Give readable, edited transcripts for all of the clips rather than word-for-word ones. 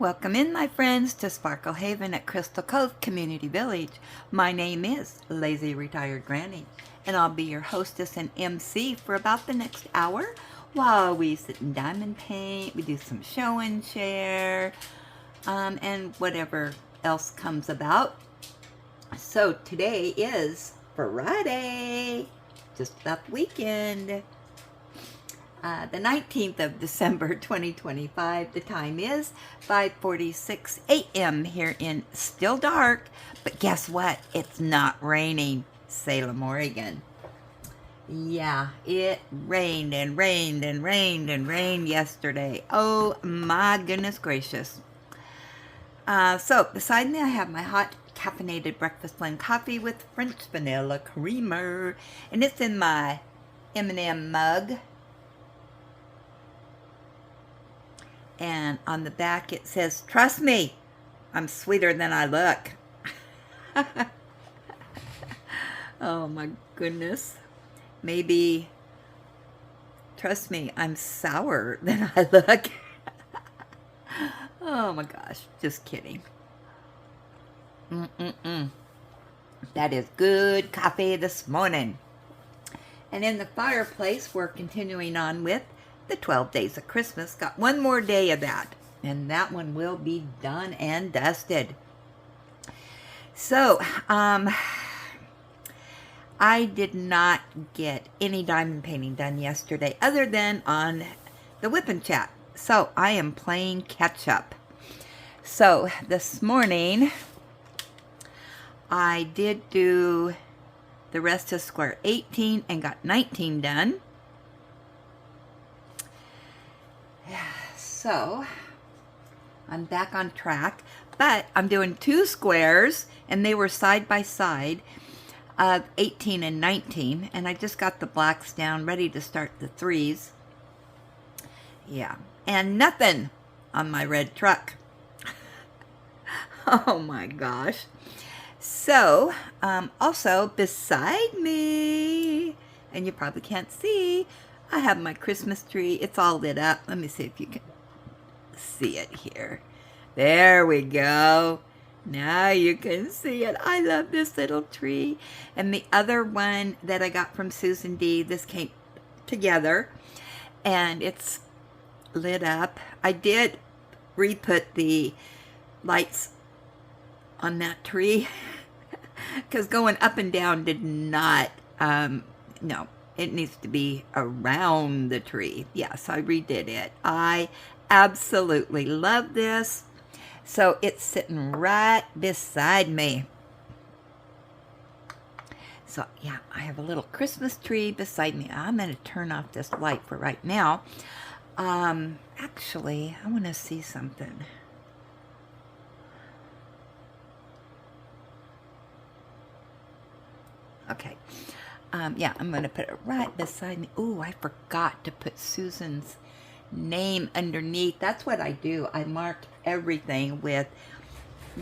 Welcome in, my friends, to Sparkle Haven at Crystal Cove Community Village. My name is Lazy Retired Granny, and I'll be your hostess and MC for about the next hour while we sit and diamond paint, we do some show and share, and whatever else comes about. So today is Friday, just about the weekend. The 19th of December 2025. The time is 5:46 a.m. here in Still Dark. But guess what? It's not raining. Salem, Oregon. Yeah, it rained and rained and rained and rained yesterday. Oh my goodness gracious. So beside me I have my hot caffeinated breakfast blend coffee with French vanilla creamer. And it's in my M&M mug. And on the back it says, "Trust me, I'm sweeter than I look." Oh my goodness. Maybe, trust me, I'm sourer than I look. Oh my gosh, just kidding. That is good coffee this morning. And in the fireplace, we're continuing on with the 12 days of Christmas. Got one more day of that, and that one will be done and dusted. So, I did not get any diamond painting done yesterday other than on the Wip Chat. So, I am playing catch up. So, this morning, I did do the rest of square 18 and got 19 done. So, I'm back on track, but I'm doing two squares, and they were side by side of 18 and 19, and I just got the blacks down, ready to start the threes. Yeah, and nothing on my red truck. Oh my gosh. So, also beside me, and you probably can't see, I have my Christmas tree. It's all lit up. Let me see if you can see it here. There we go. Now you can see it. I love this little tree. And the other one that I got from Susan D, this came together and it's lit up. I did re-put the lights on that tree because going up and down did not, no, it needs to be around the tree. Yes, I redid it. I absolutely love this. So it's sitting right beside me. So yeah, I have a little Christmas tree beside me. I'm going to turn off this light for right now. Actually, I want to see something. Okay. Yeah, I'm going to put it right beside me. Ooh, I forgot to put Susan's name underneath. That's what I do. I mark everything with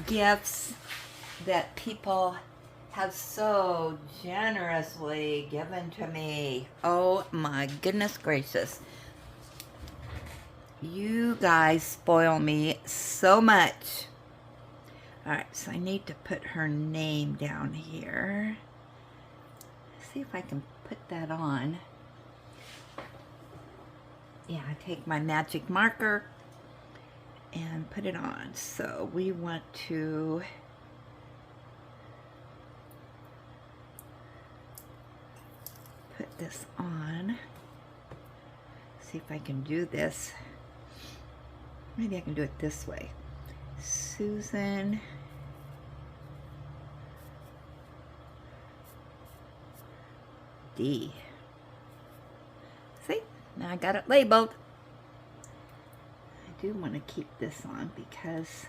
gifts that people have so generously given to me. Oh my goodness gracious. You guys spoil me so much. Alright, so I need to put her name down here. See if I can put that on. Yeah, I take my magic marker and put it on. So we want to put this on. See if I can do this. Maybe I can do it this way. Susan D. See? Now I got it labeled. I do want to keep this on because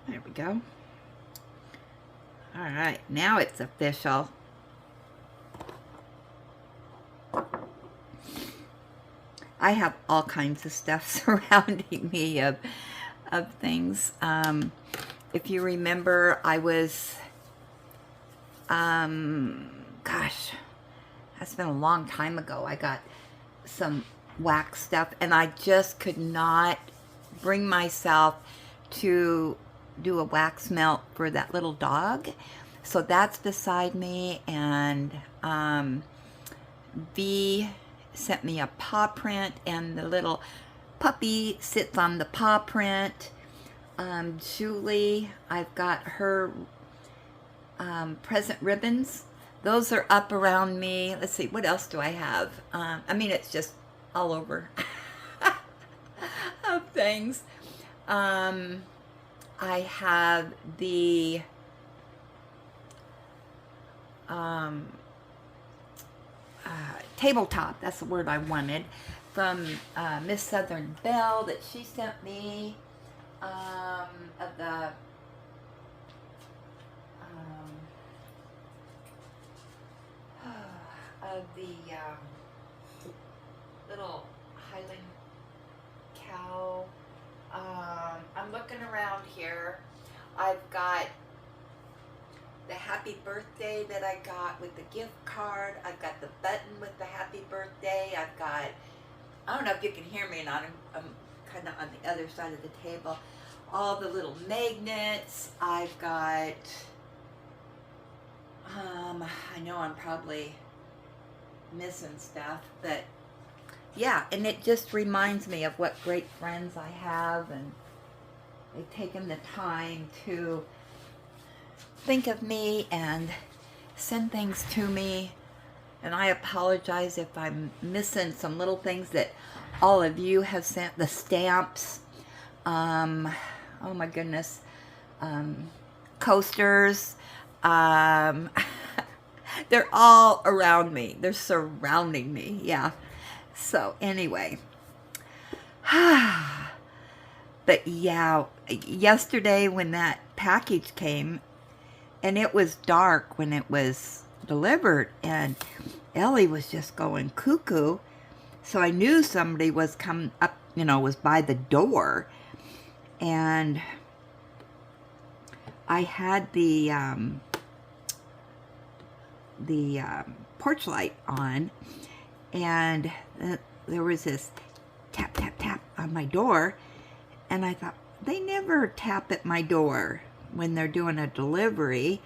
there we go. All right, now it's official. I have all kinds of stuff surrounding me of things. If you remember, I was gosh, that's been a long time ago. I got some wax stuff, and I just could not bring myself to do a wax melt for that little dog. So that's beside me, and V sent me a paw print, and the little puppy sits on the paw print. Julie, I've got her present ribbons. Those are up around me. Let's see, what else do I have? I mean, it's just all over of things. I have the tabletop, that's the word I wanted, from Miss Southern Belle that she sent me, of the little Highland cow. I'm looking around here. I've got the happy birthday that I got with the gift card. I've got the button with the happy birthday. I've got, I don't know if you can hear me or not. I'm kind of on the other side of the table. All the little magnets. I've got, I know I'm probably missing stuff, but yeah, and it just reminds me of what great friends I have, and they've taken the time to think of me and send things to me. And I apologize if I'm missing some little things that all of you have sent. The stamps, oh my goodness, coasters, they're all around me. They're surrounding me. Yeah. So anyway, but yeah, yesterday when that package came, and it was dark when it was delivered, and Ellie was just going cuckoo. So I knew somebody was coming up, you know, was by the door, and I had the porch light on, and there was this tap, tap, tap on my door, and I thought, they never tap at my door when they're doing a delivery.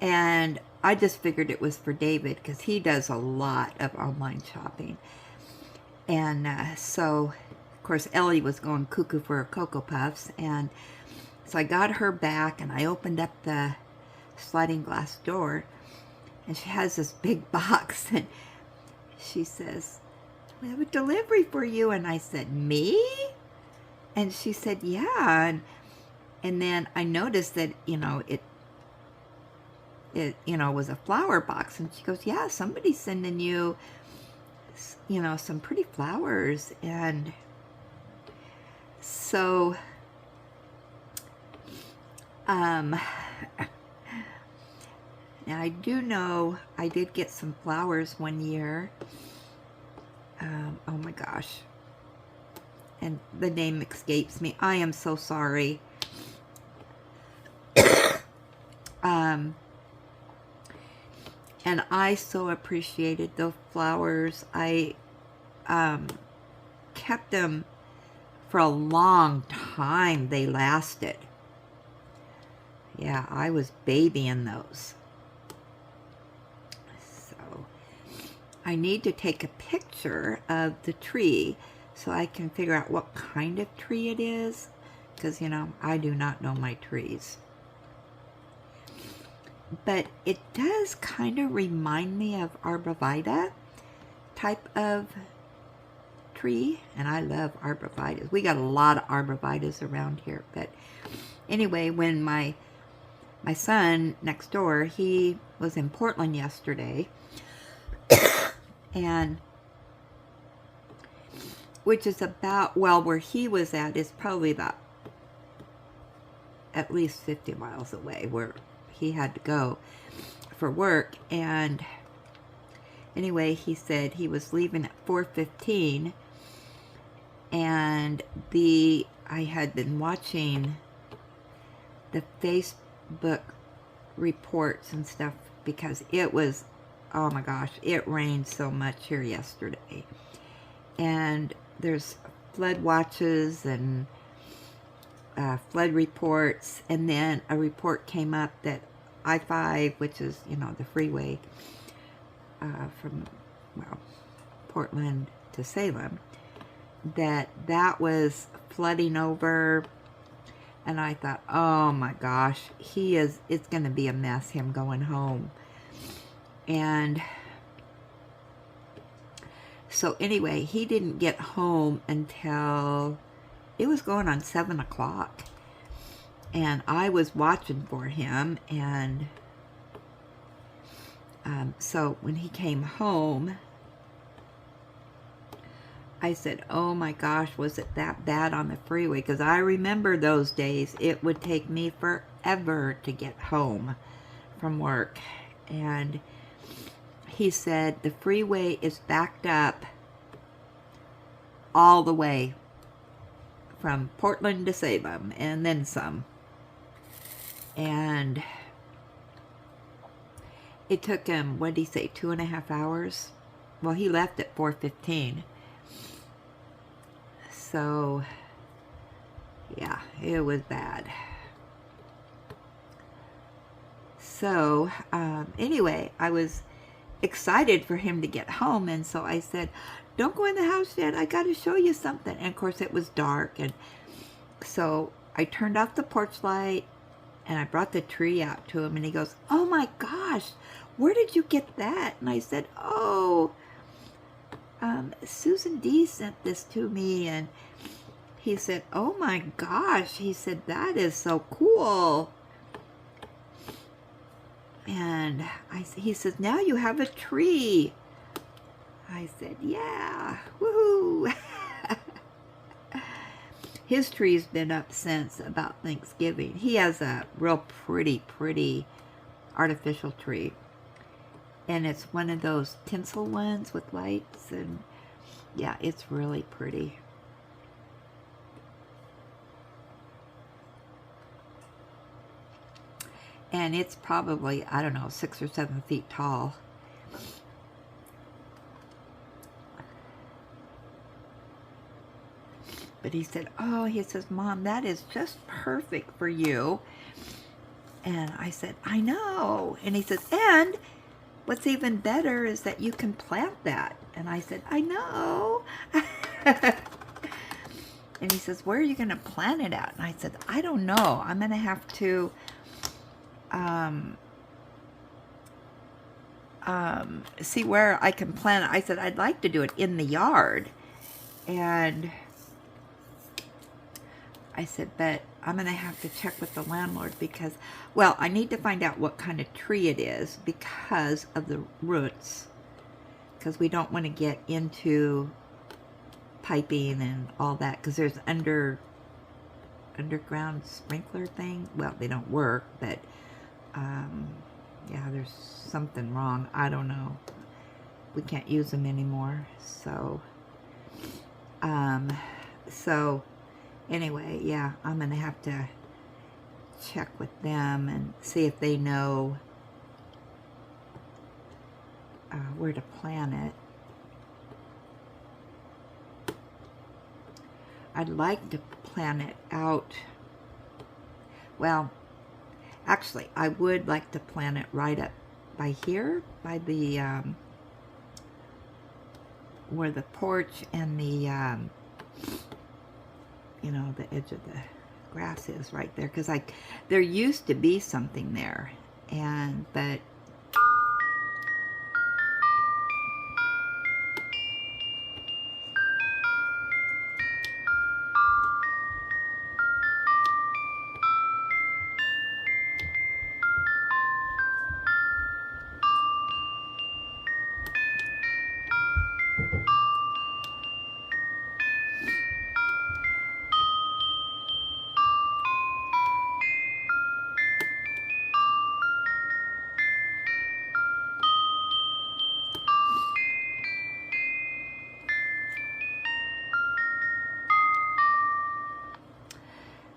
And I just figured it was for David, because he does a lot of online shopping. And so, of course, Ellie was going cuckoo for her Cocoa Puffs, and so I got her back, and I opened up the sliding glass door, and she has this big box, and she says, "We have a delivery for you." And I said, "Me?" And she said, "Yeah." And then I noticed that, you know, it was a flower box. And she goes, "Yeah, somebody's sending you, you know, some pretty flowers." And so, now I do know I did get some flowers one year. Oh my gosh. And the name escapes me. I am so sorry. And I so appreciated those flowers. I kept them for a long time. They lasted. Yeah, I was babying those. So I need to take a picture of the tree so I can figure out what kind of tree it is, because, you know, I do not know my trees. But it does kind of remind me of arborvitae type of tree, and I love arborvitaes. We got a lot of arborvitaes around here. But anyway, when my son next door, he was in Portland yesterday, and which is about, well, where he was at is probably about at least 50 miles away where he had to go for work. And anyway, he said he was leaving at 4:15, and I had been watching the Facebook reports and stuff, because it was, oh my gosh, it rained so much here yesterday. and there's flood watches and flood reports, and then a report came up that I-5, which is, you know, the freeway from, well, Portland to Salem, that was flooding over. And I thought, oh my gosh, it's going to be a mess, him going home. And so anyway, he didn't get home until it was going on 7 o'clock. And I was watching for him. And so when he came home, I said, oh my gosh, was it that bad on the freeway? Because I remember those days. It would take me forever to get home from work. And he said the freeway is backed up all the way from Portland to Salem and then some. And it took him, what did he say, 2.5 hours? Well, he left at 4:15. So, yeah, it was bad. So, anyway, I was excited for him to get home, and so I said, don't go in the house yet, I got to show you something. And of course it was dark, and so I turned off the porch light, and I brought the tree out to him, and he goes, oh my gosh, where did you get that? And I said, oh, Susan D sent this to me. And he said, oh my gosh, he said, that is so cool. And he says, now you have a tree. I said, yeah, woohoo. His tree's been up since about Thanksgiving. He has a real pretty artificial tree. And it's one of those tinsel ones with lights. And yeah, it's really pretty. And it's probably, I don't know, 6 or 7 feet tall. But he said, oh, he says, Mom, that is just perfect for you. And I said, I know. And he says, and what's even better is that you can plant that. And I said, I know. And he says, where are you going to plant it at? And I said, I don't know. I'm going to have to see where I can plant it. I said, I'd like to do it in the yard. And I said, but I'm going to have to check with the landlord because, well, I need to find out what kind of tree it is because of the roots. Because we don't want to get into piping and all that because there's underground sprinkler thing. Well, they don't work, but yeah, there's something wrong. I don't know. We can't use them anymore. So, anyway, yeah, I'm going to have to check with them and see if they know where to plant it. I'd like to plant it out. Well, actually, I would like to plant it right up by here, by the, where the porch and the, you know, the edge of the grass is right there. Because there used to be something there. But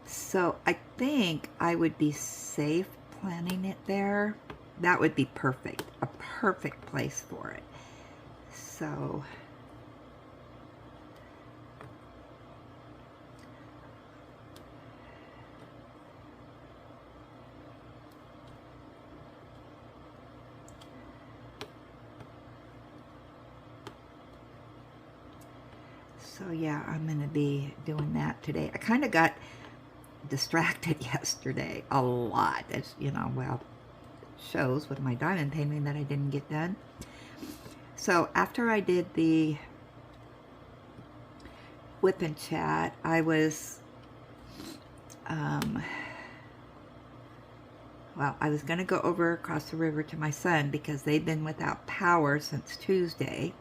so I think I would be safe planting it there. That would be perfect. A perfect place for it. So, So yeah, I'm going to be doing that today. I kind of got distracted yesterday a lot. As you know, well, shows with my diamond painting that I didn't get done. So after I did the Wip Chat, I was well, I was going to go over across the river to my son because they've been without power since Tuesday.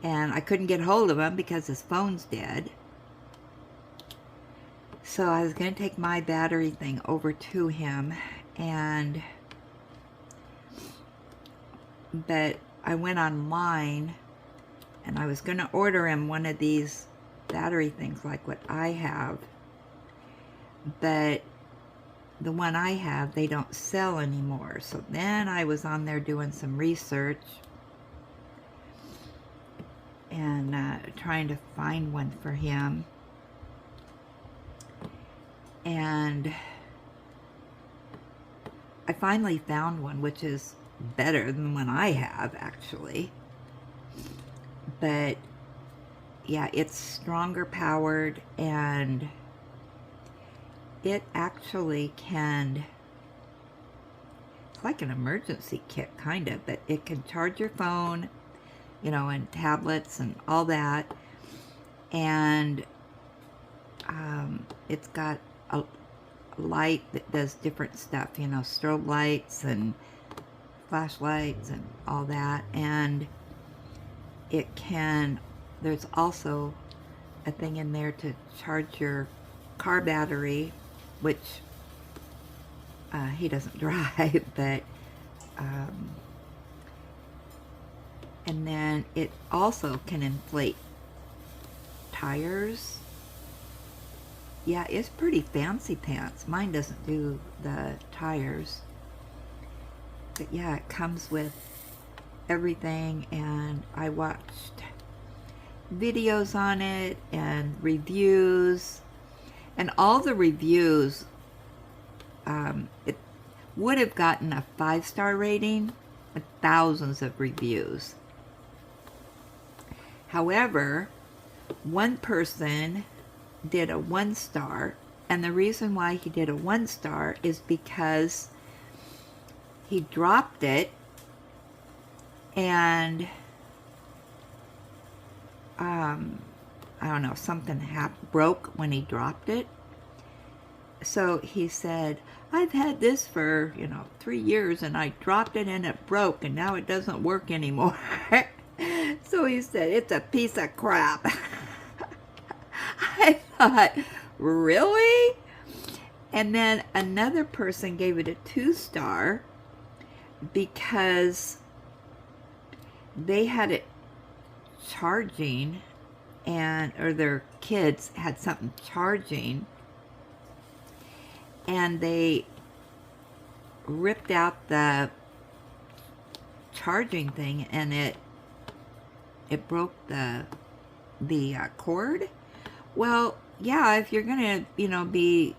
And I couldn't get hold of him because his phone's dead. So I was going to take my battery thing over to him. But I went online and I was going to order him one of these battery things like what I have. But the one I have, they don't sell anymore. So then I was on there doing some research and trying to find one for him. And I finally found one, which is better than the one I have, actually. But yeah, it's stronger powered, and it actually can, it's like an emergency kit, kind of, but it can charge your phone, you know, and tablets and all that. And it's got a light that does different stuff, you know, strobe lights and flashlights and all that. And it can, there's also a thing in there to charge your car battery, which he doesn't drive, but and then it also can inflate tires. Yeah, it's pretty fancy pants. Mine doesn't do the tires. But yeah, it comes with everything, and I watched videos on it and reviews, and all the reviews, it would have gotten a 5-star rating with thousands of reviews. However, one person did a 1-star, and the reason why he did a 1-star is because he dropped it, and I don't know, something broke when he dropped it. So he said, I've had this for, 3 years, and I dropped it and it broke, and now it doesn't work anymore. So he said, it's a piece of crap. I thought, really? And then another person gave it a 2-star because they had it charging, or their kids had something charging, and they ripped out the charging thing, and it broke the cord. Well, yeah, if you're gonna, be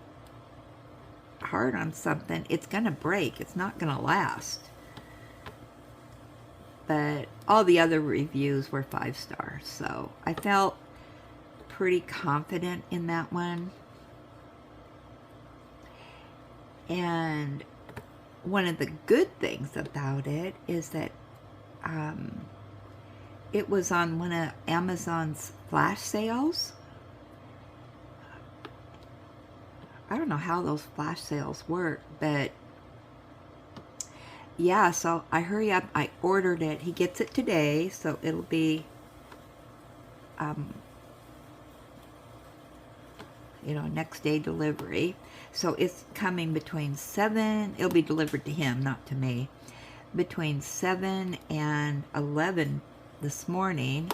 hard on something, it's gonna break. It's not gonna last. But all the other reviews were 5 stars, so I felt pretty confident in that one. And one of the good things about it is that it was on one of Amazon's flash sales. I don't know how those flash sales work, but yeah, so I hurry up, I ordered it. He gets it today, so it'll be, next day delivery. So it's coming between 7, it'll be delivered to him, not to me, between 7 and 11 this morning.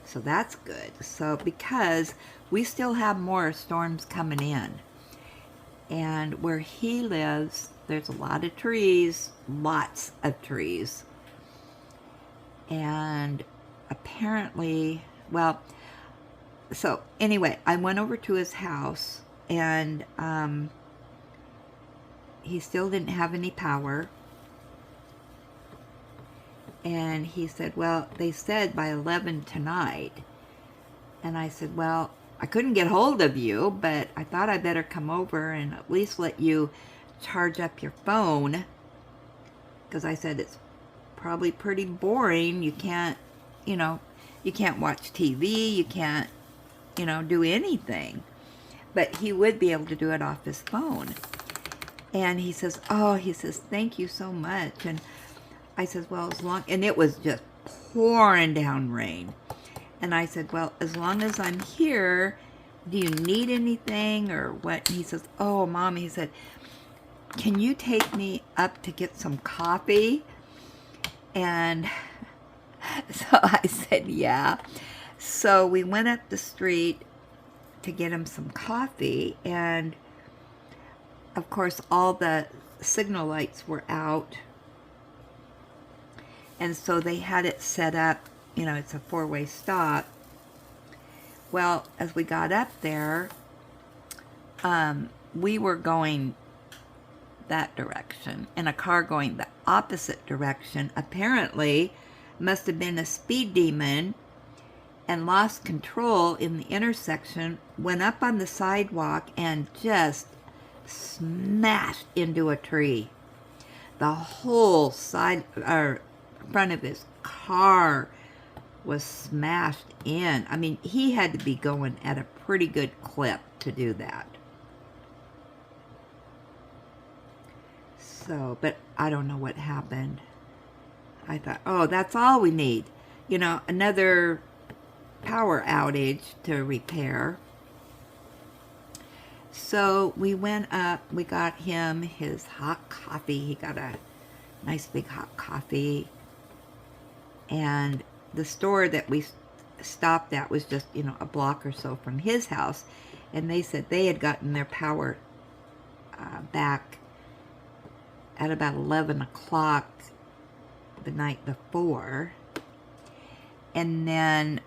So that's good. So because we still have more storms coming in, and where he lives, there's a lot of trees, lots of trees. And apparently, well, so anyway, I went over to his house, and he still didn't have any power. And he said, well, they said by 11 tonight. And I said, well, I couldn't get hold of you, but I thought I better come over and at least let you charge up your phone. Because I said, it's probably pretty boring. You can't, you can't watch TV. You can't, do anything. But he would be able to do it off his phone. And he says, thank you so much. And I said, well, and it was just pouring down rain. And I said, well, as long as I'm here, do you need anything or what? And he says, oh, Mom, he said, can you take me up to get some coffee? And so I said, yeah. So we went up the street to get him some coffee. And, of course, all the signal lights were out. And so they had it set up, it's a four-way stop. Well, as we got up there, we were going that direction, and a car going the opposite direction apparently must have been a speed demon and lost control in the intersection, went up on the sidewalk, and just smashed into a tree. The whole front of his car was smashed in. I mean, he had to be going at a pretty good clip to do that. So, but I don't know what happened. I thought, oh, that's all we need. Another power outage to repair. So we went up, we got him his hot coffee. He got a nice big hot coffee. And the store that we stopped at was just, a block or so from his house. And they said they had gotten their power back at about 11 o'clock the night before. And then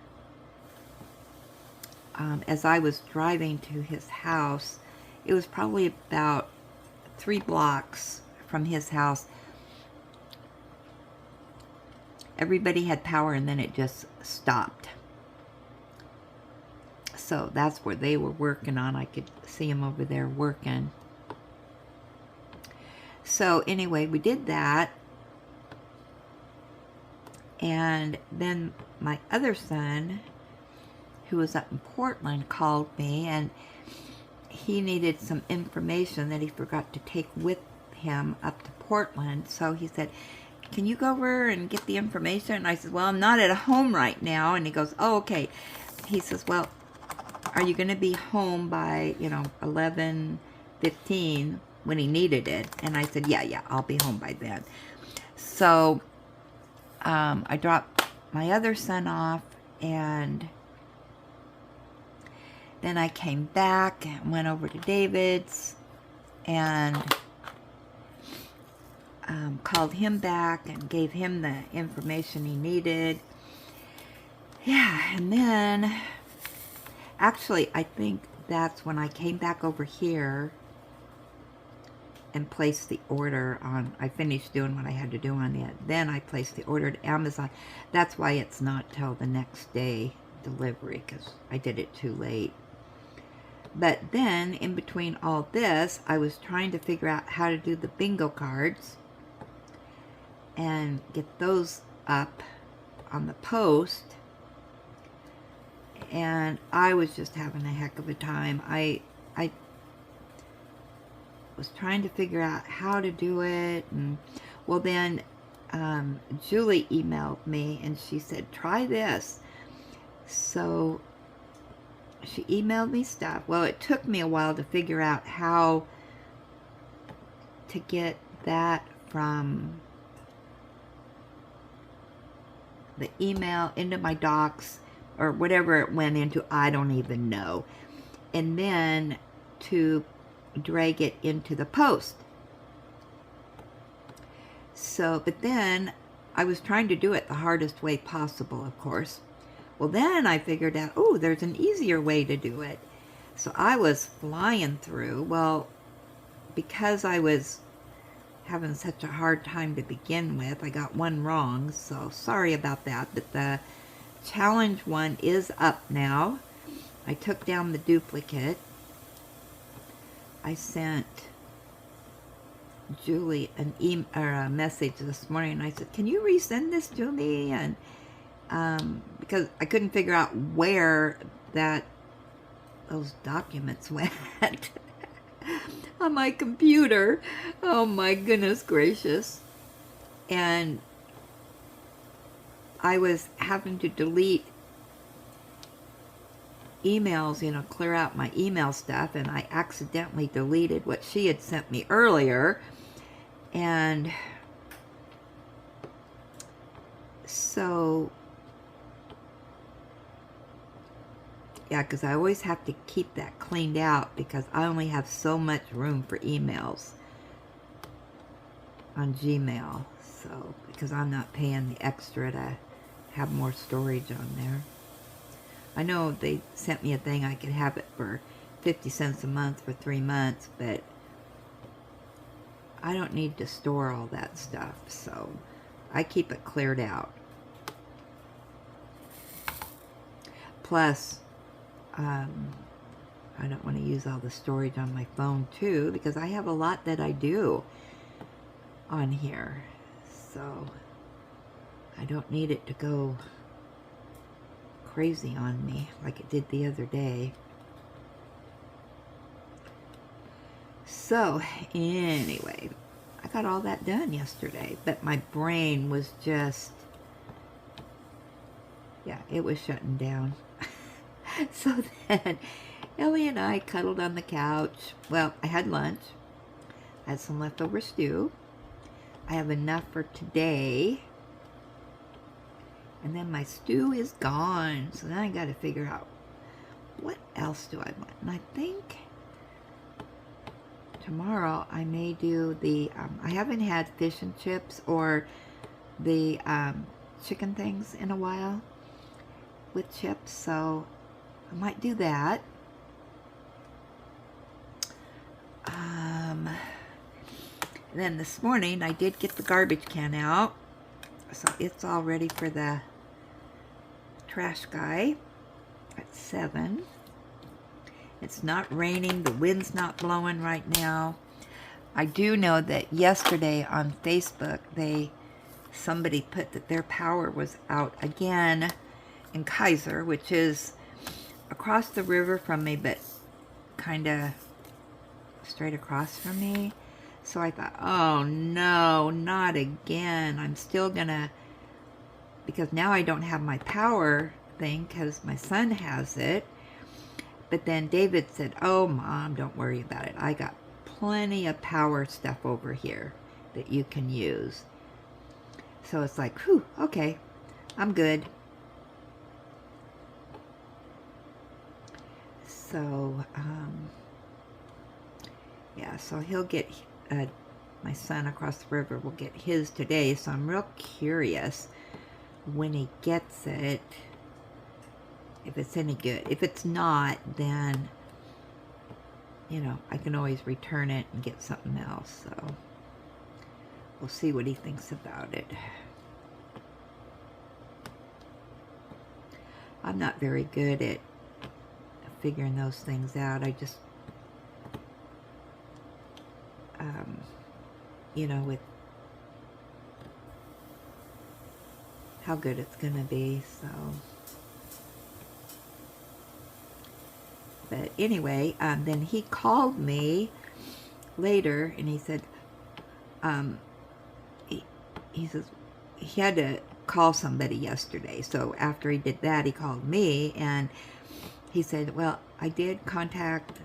as I was driving to his house, it was probably about 3 blocks from his house. Everybody had power, and then it just stopped. So that's where they were working on. I could see them over there working. So anyway, we did that. And then my other son, who was up in Portland, called me, and he needed some information that he forgot to take with him up to Portland. So he said, can you go over and get the information? And I said, well, I'm not at home right now. And he goes, oh, okay. He says, well, are you going to be home by, 11:15 when he needed it? And I said, yeah, I'll be home by then. So I dropped my other son off, and then I came back and went over to David's and called him back and gave him the information he needed. Yeah, and then actually I think that's when I came back over here and placed the order on. I finished doing what I had to do on it. Then I placed the order to Amazon. That's why it's not till the next day delivery, because I did it too late. But then in between all this, I was trying to figure out how to do the bingo cards and get those up on the post. And I was just having a heck of a time. I was trying to figure out how to do it. And well, then Julie emailed me and she said, try this. So she emailed me stuff. Well, it took me a while to figure out how to get that from the email into my docs or whatever it went into, I don't even know. And then to drag it into the post. So, but then I was trying to do it the hardest way possible, of course. Well, then I figured out, oh, there's an easier way to do it. So I was flying through. Well, because I was having such a hard time to begin with. I got one wrong, so sorry about that. But the challenge one is up now. I took down the duplicate. I sent Julie a message this morning, and I said, "Can you resend this to me?" And because I couldn't figure out where those documents went on my computer. Oh my goodness gracious! And I was having to delete emails, clear out my email stuff, and I accidentally deleted what she had sent me earlier. And so, yeah, because I always have to keep that cleaned out because I only have so much room for emails on Gmail. So, because I'm not paying the extra to have more storage on there. I know they sent me a thing I could have it for 50 cents a month for 3 months, but I don't need to store all that stuff, so I keep it cleared out. Plus, I don't want to use all the storage on my phone too, because I have a lot that I do on here, so I don't need it to go crazy on me like it did the other day. So anyway, I got all that done yesterday, but my brain was just, yeah, it was shutting down. So then Ellie and I cuddled on the couch. Well, I had lunch. I had some leftover stew. I have enough for today. And then my stew is gone. So then I got to figure out what else do I want. And I think tomorrow I may do the, I haven't had fish and chips or the chicken things in a while with chips. So I might do that. And then this morning I did get the garbage can out. So it's all ready for the trash guy at 7. It's not raining. The wind's not blowing right now. I do know that yesterday on Facebook, somebody put that their power was out again in Kaiser, which is across the river from me, but kind of straight across from me. So I thought, oh no, not again. I'm still gonna, because now I don't have my power thing because my son has it. But then David said, oh Mom, don't worry about it. I got plenty of power stuff over here that you can use. So it's like, whew, okay, I'm good. So, yeah, so he'll get, my son across the river will get his today. So I'm real curious when he gets it, if it's any good. If it's not, then, I can always return it and get something else. So we'll see what he thinks about it. I'm not very good at figuring those things out. I just, with how good it's going to be, so. But anyway, then he called me later, and he said, he says he had to call somebody yesterday. So after he did that, he called me, and he said, well, I did contact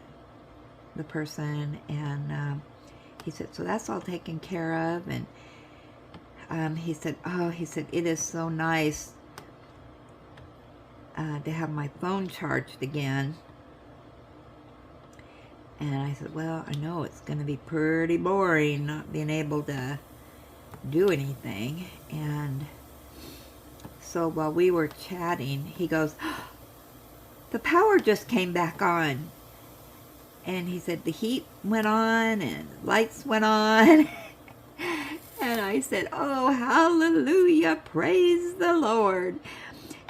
the person, and he said, so that's all taken care of. And he said, it is so nice to have my phone charged again. And I said, well, I know it's going to be pretty boring not being able to do anything. And so while we were chatting, he goes, the power just came back on. And he said the heat went on and lights went on. I said, oh, hallelujah, praise the Lord.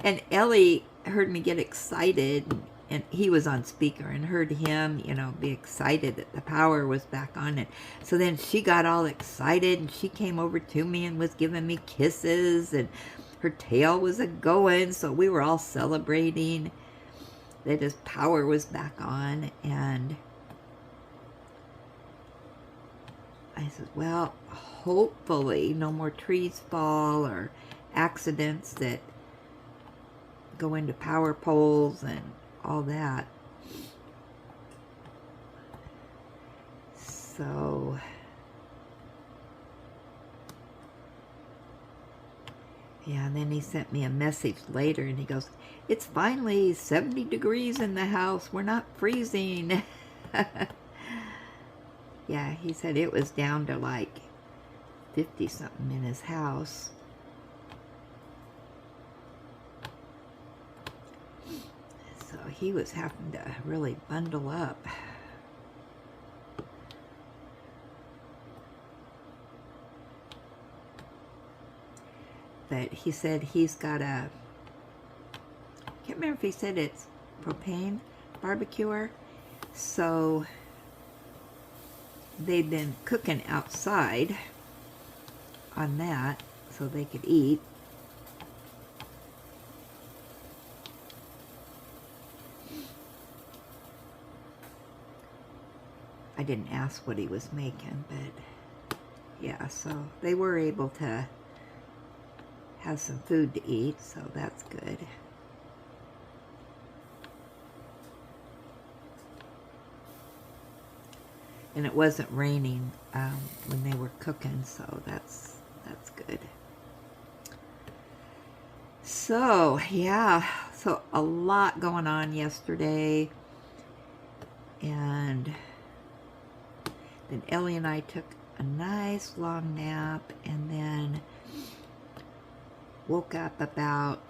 And Ellie heard me get excited, and he was on speaker, and heard him, be excited that the power was back on it. So then she got all excited, and she came over to me and was giving me kisses, and her tail was a-going, so we were all celebrating that his power was back on. And I said, well, hopefully no more trees fall or accidents that go into power poles and all that. So yeah, and then he sent me a message later, and he goes, it's finally 70 degrees in the house. We're not freezing. Yeah, he said it was down to like 50 something in his house. So he was having to really bundle up. But he said he's got a, I can't remember if he said it's propane barbecuer. So they've been cooking outside on that so they could eat. I didn't ask what he was making, but yeah, so they were able to have some food to eat, so that's good. And it wasn't raining when they were cooking, so that's good. So yeah, so a lot going on yesterday, and then Ellie and I took a nice long nap, and then woke up about,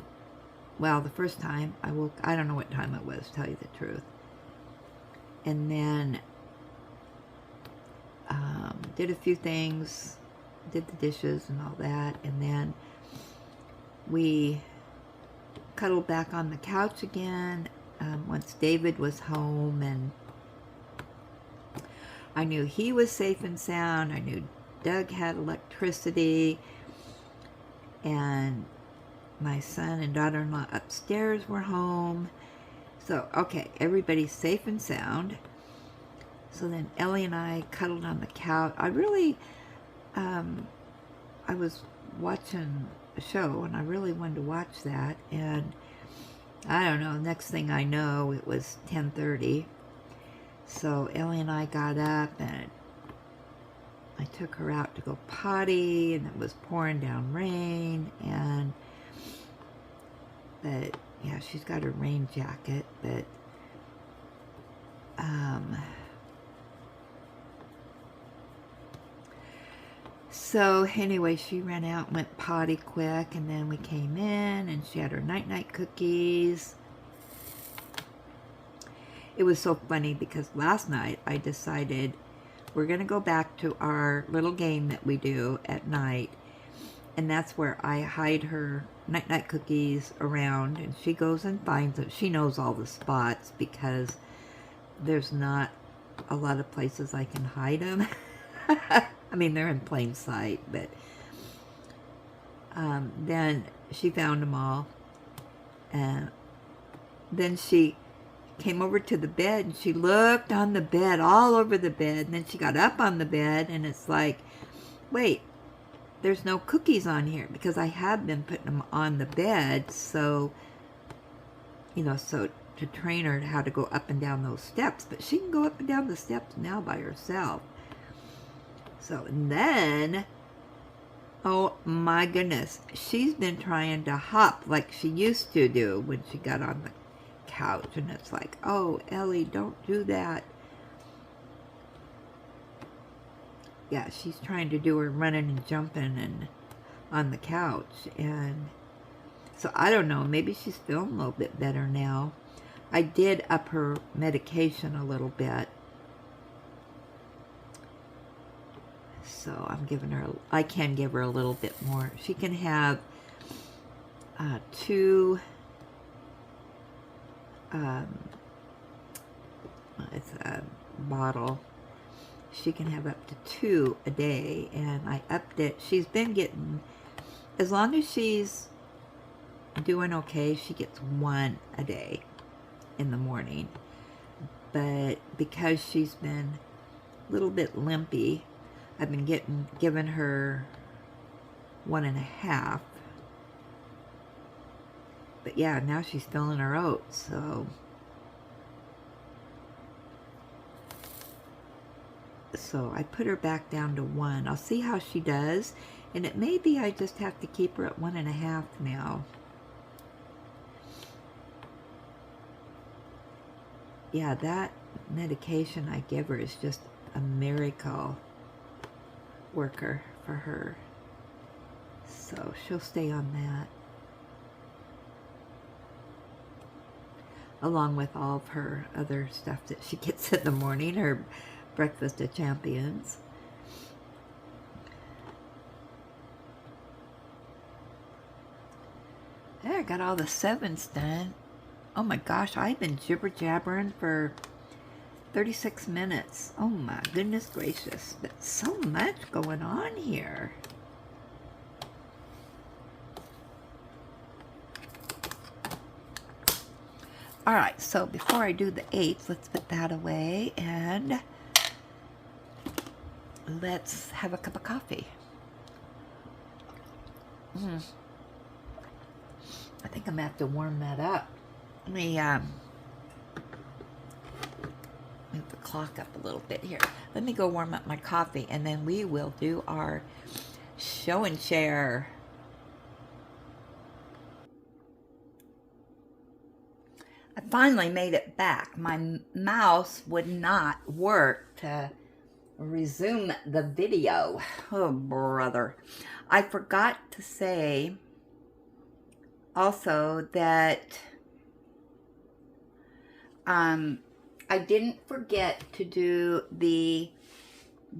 well, the first time I woke, I don't know what time it was, to tell you the truth, and then did a few things, did the dishes and all that, and then we cuddled back on the couch again once David was home, and I knew he was safe and sound. I knew Doug had electricity, and my son and daughter-in-law upstairs were home. So, okay, everybody's safe and sound. So then Ellie and I cuddled on the couch. I really, I was watching a show, and I really wanted to watch that, and I don't know, next thing I know, it was 10:30. So Ellie and I got up, and I took her out to go potty, and it was pouring down rain, and but yeah, she's got her rain jacket, but so anyway, she ran out and went potty quick, and then we came in, and she had her night-night cookies. It was so funny because last night I decided we're going to go back to our little game that we do at night, and that's where I hide her night-night cookies around, and she goes and finds them. She knows all the spots because there's not a lot of places I can hide them. I mean, they're in plain sight, but then she found them all, and then she came over to the bed, and she looked on the bed, all over the bed, and then she got up on the bed, and it's like, wait, there's no cookies on here, because I have been putting them on the bed, so, so to train her how to go up and down those steps, but she can go up and down the steps now by herself. So, and then, oh my goodness, she's been trying to hop like she used to do when she got on the couch, and it's like, oh, Ellie, don't do that. Yeah, she's trying to do her running and jumping and on the couch, and so I don't know, maybe she's feeling a little bit better now. I did up her medication a little bit. So I'm giving her, I can give her a little bit more. She can have 2, it's a bottle. She can have up to 2 a day, and I upped it. She's been getting, as long as she's doing okay, she gets 1 a day in the morning. But because she's been a little bit limpy, I've been giving her 1.5. But yeah, now she's filling her oats, so I put her back down to 1. I'll see how she does, and it may be I just have to keep her at 1.5 now. Yeah, that medication I give her is just a miracle worker for her. So she'll stay on that, along with all of her other stuff that she gets in the morning, her breakfast of champions. There, I got all the 7s done. Oh my gosh, I've been jibber-jabbering for 36 minutes. Oh my goodness gracious. But so much going on here. Alright, so before I do the 8s, let's put that away and let's have a cup of coffee. I think I'm going to have to warm that up. Let me move the clock up a little bit here. Let me go warm up my coffee, and then we will do our show and share. I finally made it back. My mouse would not work to resume the video. Oh, brother. I forgot to say also that I didn't forget to do the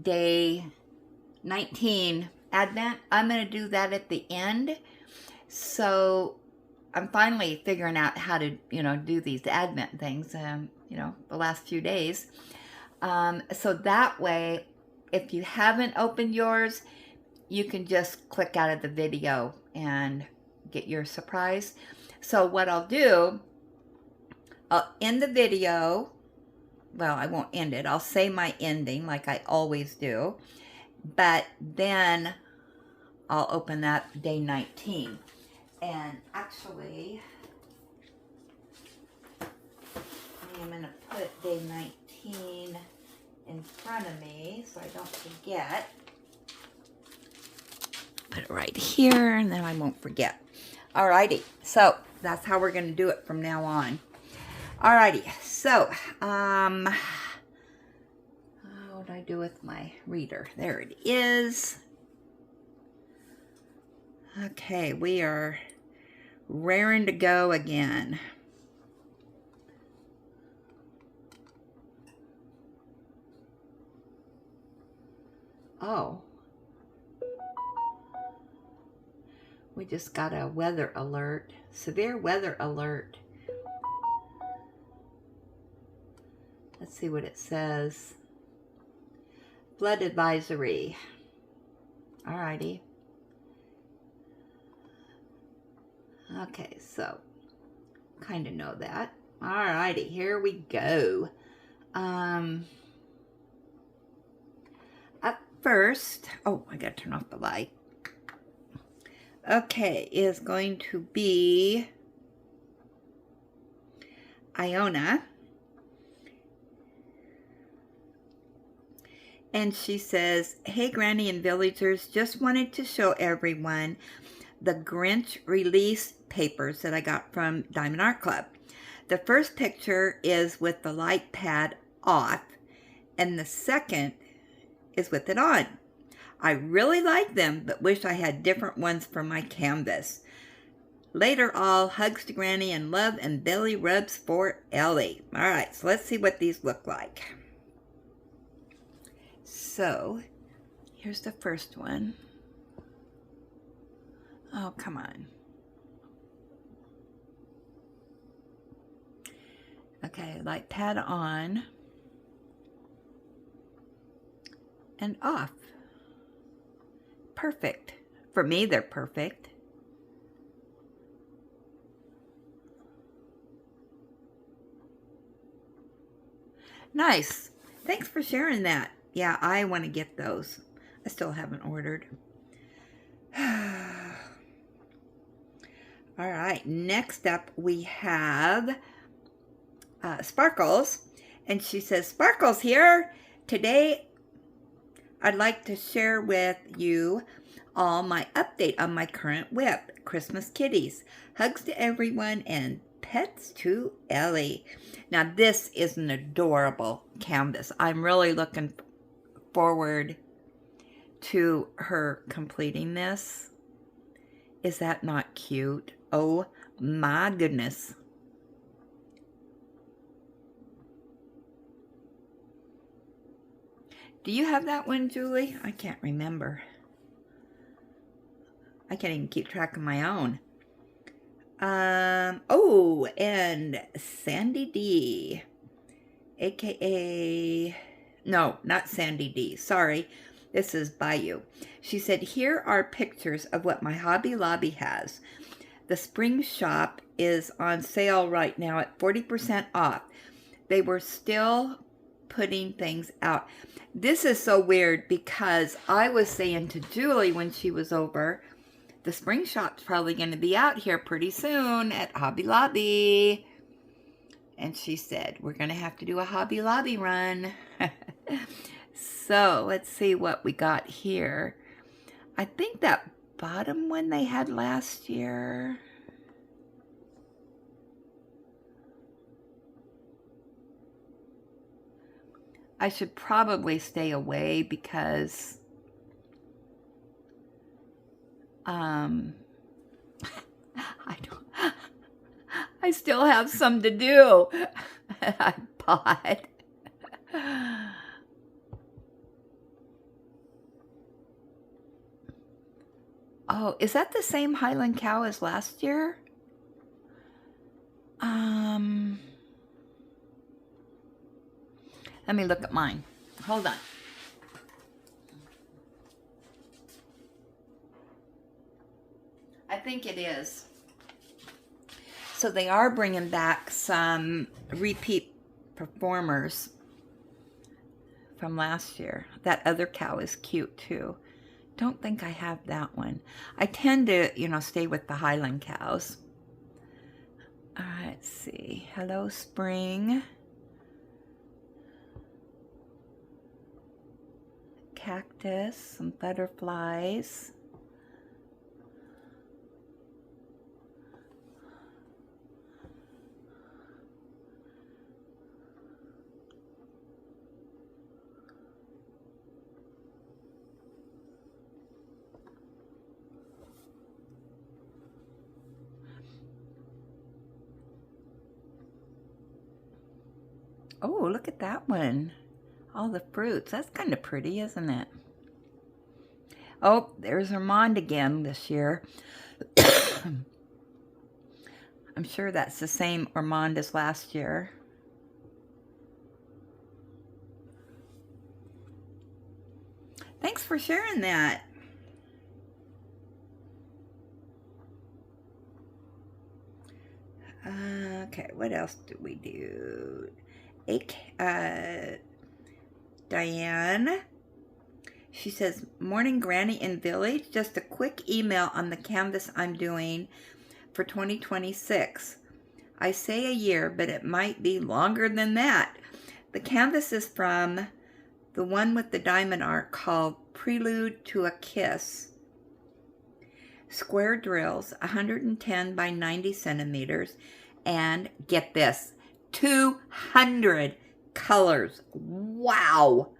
day 19 Advent. I'm going to do that at the end. So I'm finally figuring out how to, do these Advent things, the last few days. So that way, if you haven't opened yours, you can just click out of the video and get your surprise. So what I'll do, I'll end the video. Well, I won't end it. I'll say my ending like I always do. But then I'll open that day 19. And actually, I am going to put day 19 in front of me so I don't forget. Put it right here, and then I won't forget. Alrighty, so that's how we're going to do it from now on. Alrighty, so, what do I do with my reader? There it is. Okay, we are raring to go again. Oh. We just got a weather alert. Severe weather alert. Let's see what it says. Flood advisory. Alrighty. Okay, so kind of know that. Alrighty, here we go. Up first, oh, I gotta turn off the light. Okay, is going to be Iona. And she says, hey, Granny and Villagers, just wanted to show everyone the Grinch release papers that I got from Diamond Art Club. The first picture is with the light pad off, and the second is with it on. I really like them, but wish I had different ones for my canvas. Later all, hugs to Granny and love and belly rubs for Ellie. All right, so let's see what these look like. So, Here's the first one. Oh, come on. Okay, light pad on and off. Perfect. For me, they're perfect. Nice. Thanks for sharing that. Yeah, I want to get those. I still haven't ordered. All right, next up we have Sparkles. And she says, Sparkles here. Today, I'd like to share with you all my update on my current whip, Christmas Kitties. Hugs to everyone and pets to Ellie. Now, this is an adorable canvas. I'm really looking forward to her completing this. Is that not cute? Oh my goodness. Do you have that one, Julie? I can't remember. I can't even keep track of my own. Oh, and Sandy D, aka, no, not Sandy D, sorry. This is Bayou. She said, here are pictures of what my Hobby Lobby has. The spring shop is on sale right now at 40% off. They were still putting things out. This is so weird because I was saying to Julie when she was over, the spring shop's probably going to be out here pretty soon at Hobby Lobby. And she said, we're going to have to do a Hobby Lobby run. So let's see what we got here. I think that bottom one they had last year. I should probably stay away because I still have some to do. I bought. Oh, is that the same Highland cow as last year? Let me look at mine. Hold on. I think it is. So they are bringing back some repeat performers from last year. That other cow is cute too. Don't think I have that one. I tend to, stay with the Highland cows. All right, let's see. Hello, Spring. Cactus, some butterflies. Oh, look at that one. All the fruits. That's kind of pretty, isn't it? Oh, there's Armand again this year. I'm sure that's the same Armand as last year. Thanks for sharing that. Okay, what else do we do? Diane, she says, morning Granny in Village. Just a quick email on the canvas I'm doing for 2026. I say a year, but it might be longer than that. The canvas is from the one with the diamond art called Prelude to a Kiss. Square drills, 110 by 90 centimeters, and get this, 200 colors. Wow.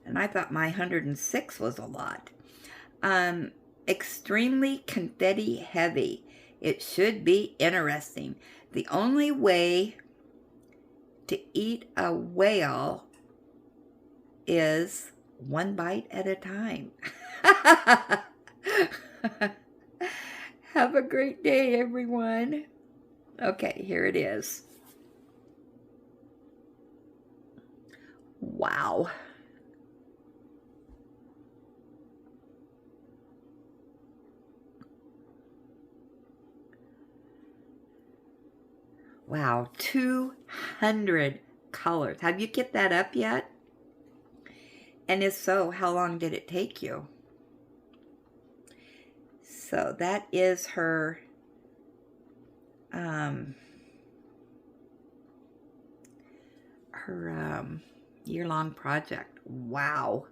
And I thought my 106 was a lot. Extremely confetti heavy. It should be interesting. The only way to eat a whale is one bite at a time. Have a great day, everyone. Okay, here it is. Wow. Wow, 200 colors. Have you get that up yet? And if so, how long did it take you? So that is her year-long project. Wow.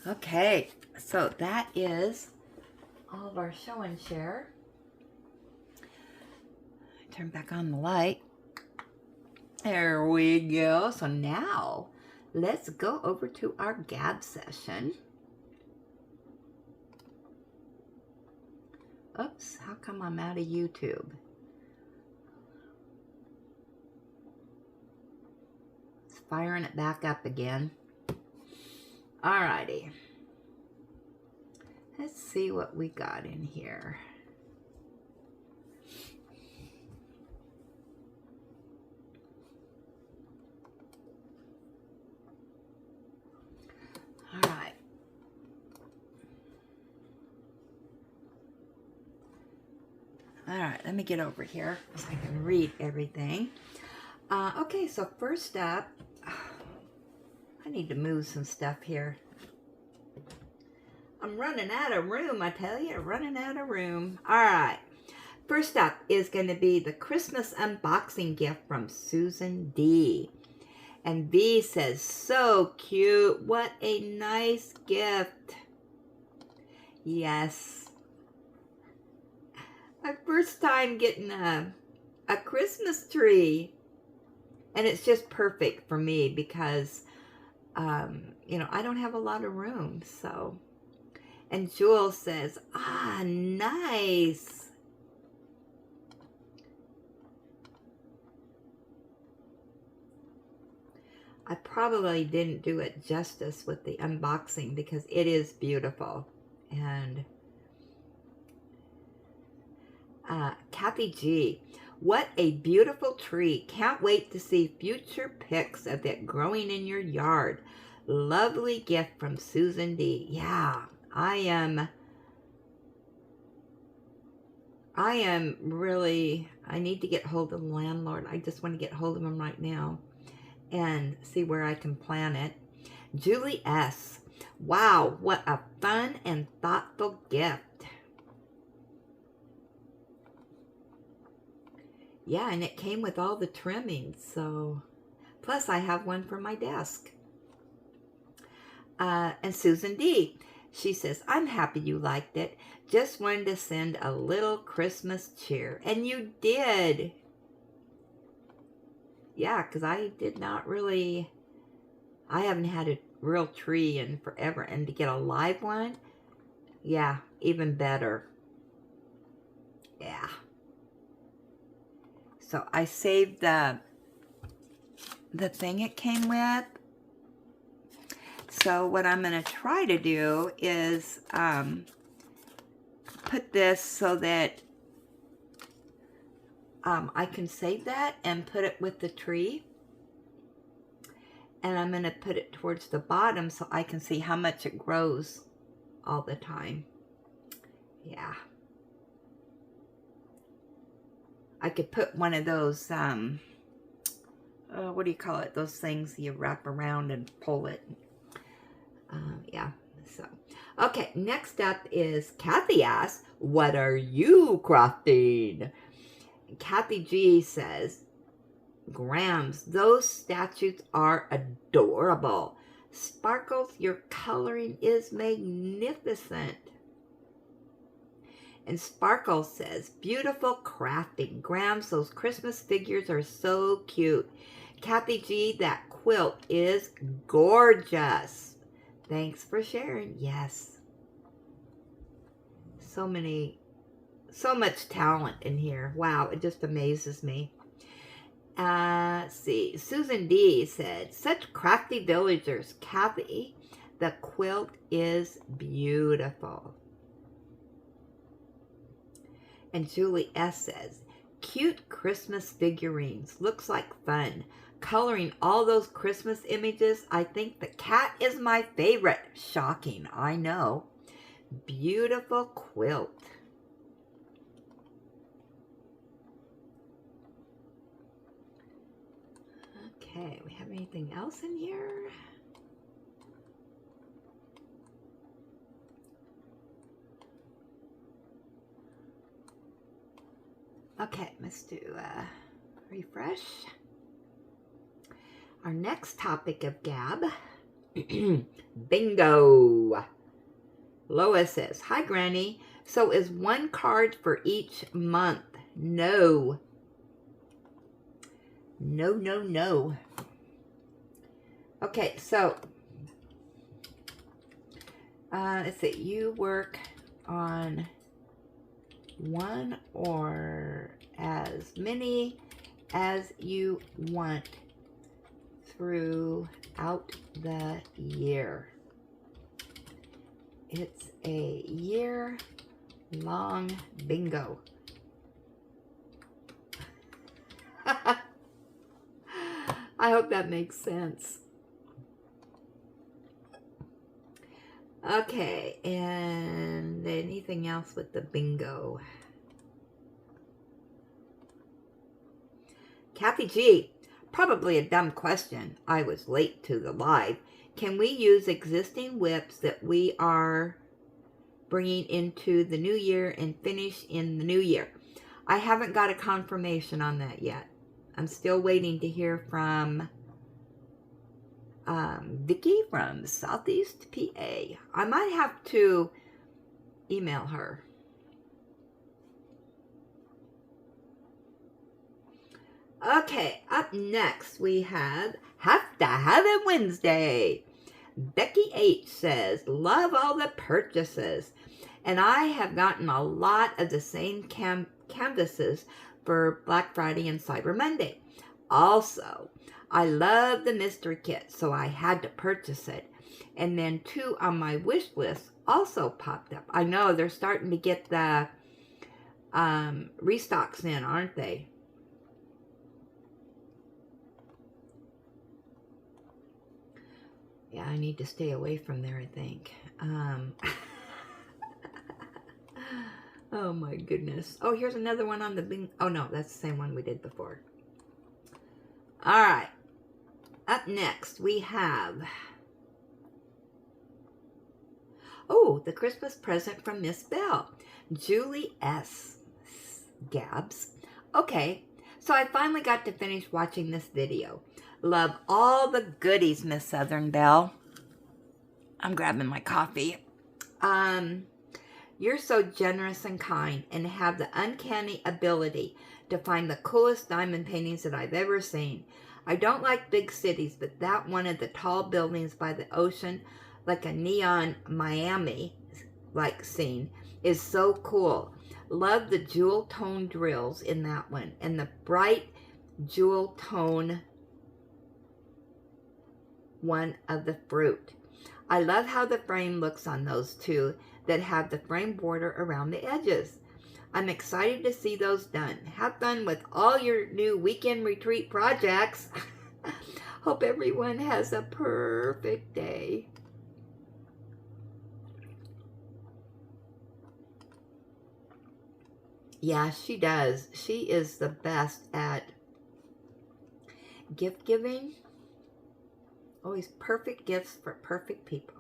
Okay, so that is all of our show and share. Turn back on the light. There we go. So now let's go over to our gab session. Oops, how come I'm out of YouTube? It's firing it back up again. Alrighty. Let's see what we got in here. Alright. Alright, let me get over here so I can read everything. Okay, so first up, I need to move some stuff here. I'm running out of room, I tell you, running out of room. All right. First up is going to be the Christmas unboxing gift from Susan D. And V says, so cute. What a nice gift. Yes. My first time getting a Christmas tree. And it's just perfect for me because, you know, I don't have a lot of room, so. And Jewel says, ah, nice. I probably didn't do it justice with the unboxing because it is beautiful. And Kathy G, what a beautiful tree. Can't wait to see future pics of it growing in your yard. Lovely gift from Susan D. Yeah, I am really, I need to get hold of the landlord. I just want to get hold of him right now and see where I can plant it. Julie S. Wow, what a fun and thoughtful gift. Yeah, and it came with all the trimmings, so. Plus, I have one for my desk. And Susan D. She says, I'm happy you liked it. Just wanted to send a little Christmas cheer. And you did. Yeah, because I did not really, I haven't had a real tree in forever. And to get a live one, yeah, even better. Yeah. So I saved the thing it came with. So what I'm going to try to do is put this so that I can save that and put it with the tree. And I'm going to put it towards the bottom so I can see how much it grows all the time. Yeah. I could put one of those, what do you call it? Those things you wrap around and pull it. Yeah, so. Okay, next up is Kathy asks, what are you crafting? Kathy G says, Grams, those statues are adorable. Sparkles, your coloring is magnificent. And Sparkle says, beautiful crafting. Grams, those Christmas figures are so cute. Kathy G, that quilt is gorgeous. Thanks for sharing. Yes. So much talent in here. Wow, it just amazes me. Let's see. Susan D said, such crafty villagers. Kathy, the quilt is beautiful. And Julie S says, cute Christmas figurines. Looks like fun. Coloring all those Christmas images. I think the cat is my favorite. Shocking, I know. Beautiful quilt. Okay, we have anything else in here? Okay, let's do refresh. Our next topic of gab, bingo. Lois says, hi Granny, so is one card for each month? No. No, no, no. Okay, so let's see, you work on one or as many as you want throughout the year. It's a year-long bingo. I hope that makes sense. Okay, and anything else with the bingo? Kathy G, probably a dumb question. I was late to the live. Can we use existing whips that we are bringing into the new year and finish in the new year? I haven't got a confirmation on that yet. I'm still waiting to hear from Vicky from Southeast PA. I might have to email her. Okay, up next we have to Have It Wednesday. Becky H says, love all the purchases. And I have gotten a lot of the same canvases for Black Friday and Cyber Monday. Also, I love the mystery kit, so I had to purchase it. And then 2 on my wish list also popped up. I know they're starting to get the restocks in, aren't they? Yeah, I need to stay away from there, I think. Oh my goodness. Oh, here's another one on the bing. Oh no, that's the same one we did before. All right. Up next, we have... oh, the Christmas present from Miss Bell. Julie S. Gabs. Okay, so I finally got to finish watching this video. Love all the goodies, Miss Southern Belle. I'm grabbing my coffee. You're so generous and kind and have the uncanny ability to find the coolest diamond paintings that I've ever seen. I don't like big cities, but that one of the tall buildings by the ocean, like a neon Miami-like scene, is so cool. Love the jewel tone drills in that one and the bright jewel tone one of the fruit. I love how the frame looks on those two that have the frame border around the edges. I'm excited to see those done. Have fun with all your new weekend retreat projects. Hope everyone has a perfect day. Yeah, she does. She is the best at gift giving. Always perfect gifts for perfect people.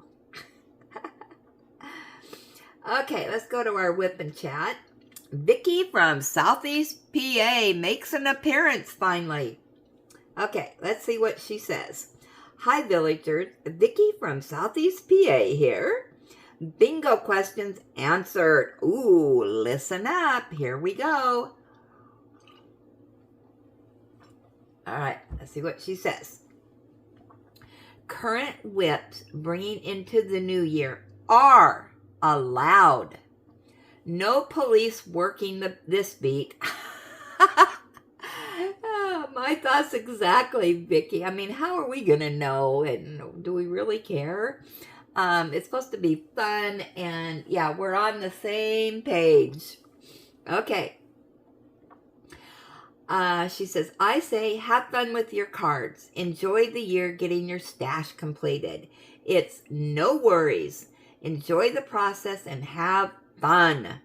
Okay, let's go to our Wip and Chat. Vicky from Southeast PA makes an appearance finally. Okay, let's see what she says. Hi, villagers. Vicky from Southeast PA here. Bingo questions answered. Ooh, listen up. Here we go. All right, let's see what she says. current whips bringing into the new year are allowed. No police working this beat. My thoughts exactly, Vicky. I mean, how are we going to know? And do we really care? It's supposed to be fun. And yeah, we're on the same page. Okay. She says, I say, have fun with your cards. Enjoy the year getting your stash completed. It's no worries. Enjoy the process and have fun.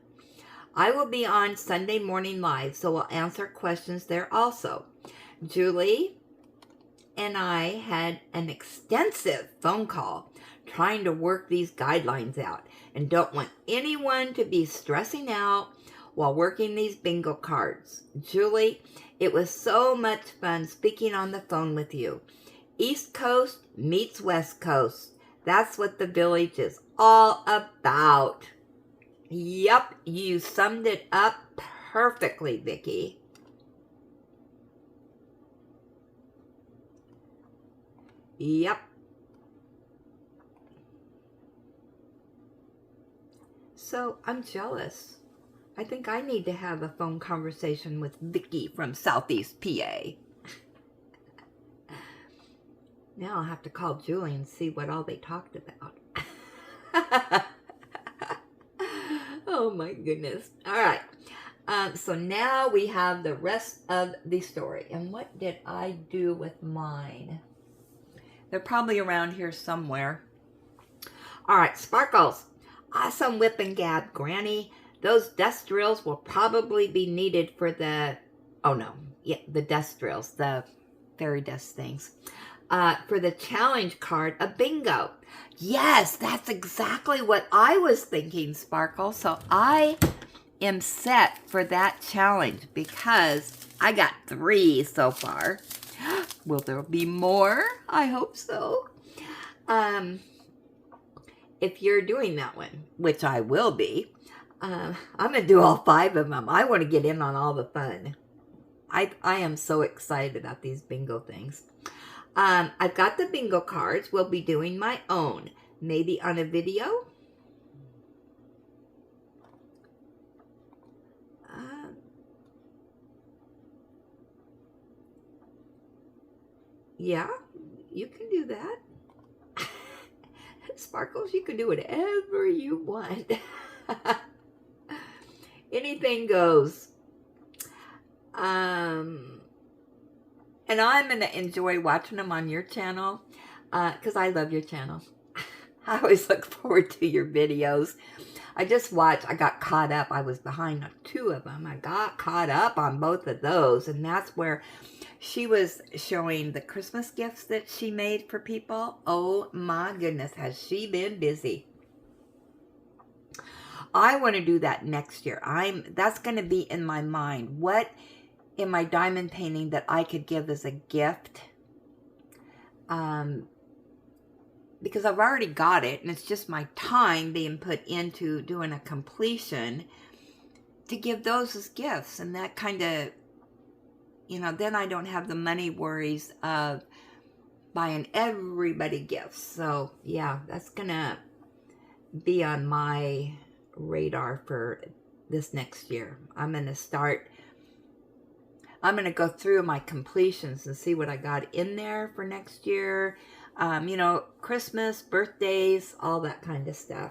I will be on Sunday Morning Live, so we'll answer questions there also. Julie and I had an extensive phone call trying to work these guidelines out and don't want anyone to be stressing out while working these bingo cards. Julie, it was so much fun speaking on the phone with you. East Coast meets West Coast. That's what the village is all about. Yep, you summed it up perfectly, Vicky. Yep. So I'm jealous. I think I need to have a phone conversation with Vicky from Southeast PA. Now I'll have to call Julie and see what all they talked about. Oh my goodness. All right. So now we have the rest of the story. And what did I do with mine? They're probably around here somewhere. All right, Sparkles. Awesome whip and gab, Granny. Those dust drills will probably be needed for the... Oh, no. Yeah, the dust drills. The fairy dust things. For the challenge card, a bingo. Yes, that's exactly what I was thinking, Sparkle. So I am set for that challenge because I got 3 so far. Will there be more? I hope so. If you're doing that one, which I will be, I'm going to do all 5 of them. I want to get in on all the fun. I am so excited about these bingo things. I've got the bingo cards. We'll be doing my own. Maybe on a video. Yeah, you can do that. Sparkles, you can do whatever you want. Anything goes. And I'm going to enjoy watching them on your channel because I love your channel. I always look forward to your videos. I just watched, I got caught up. I was behind on 2 of them. I got caught up on both of those. And that's where she was showing the Christmas gifts that she made for people. Oh my goodness, has she been busy. I want to do that next year. That's going to be in my mind. What in my diamond painting that I could give as a gift? Because I've already got it, and it's just my time being put into doing a completion to give those as gifts. And that kind of, you know, then I don't have the money worries of buying everybody gifts. So, yeah, that's going to be on my radar for this next year. I'm going to go through my completions and see what I got in there for next year. You know, Christmas, birthdays, all that kind of stuff.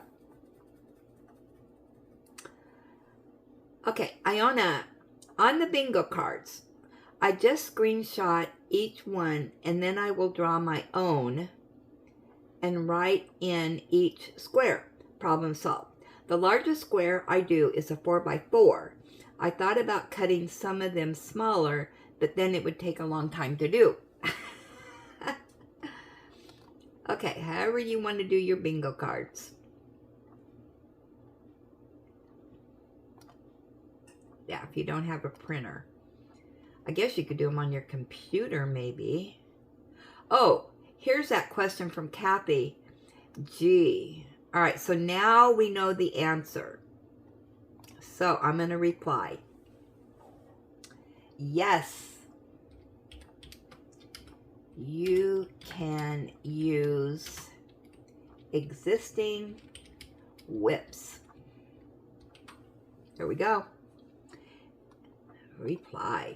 Okay, Iona, on the bingo cards, I just screenshot each one and then I will draw my own and write in each square. Problem solved. The largest square I do is a 4x4. I thought about cutting some of them smaller, but then it would take a long time to do. Okay, however you want to do your bingo cards. Yeah, if you don't have a printer. I guess you could do them on your computer, maybe. Oh, here's that question from Kathy. Gee. All right, so now we know the answer. So I'm going to reply. Yes. you can use existing whips. There we go. Reply.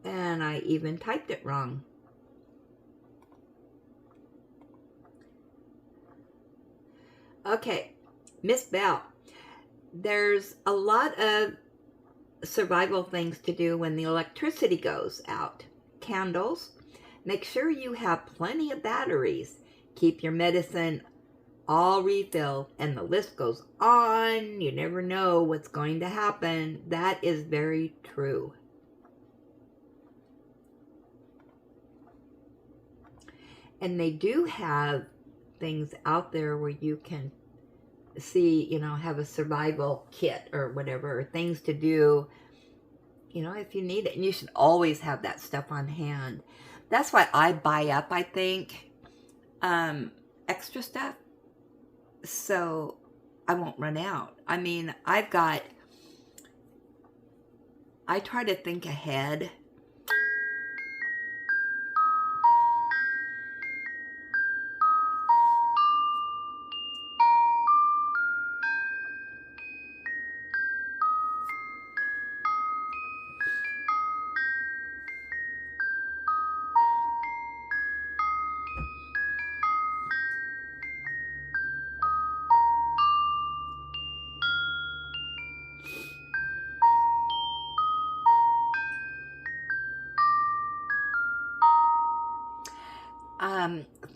And I even typed it wrong. Okay, Miss Bell, there's a lot of survival things to do when the electricity goes out. Candles. Make sure you have plenty of batteries. Keep your medicine all refilled, and the list goes on. You never know what's going to happen. That is very true. And they do have things out there where you can see, you know, have a survival kit or whatever, or things to do, you know, if you need it. And you should always have that stuff on hand. That's why I buy up, I think, extra stuff, so I won't run out. I mean, I try to think ahead.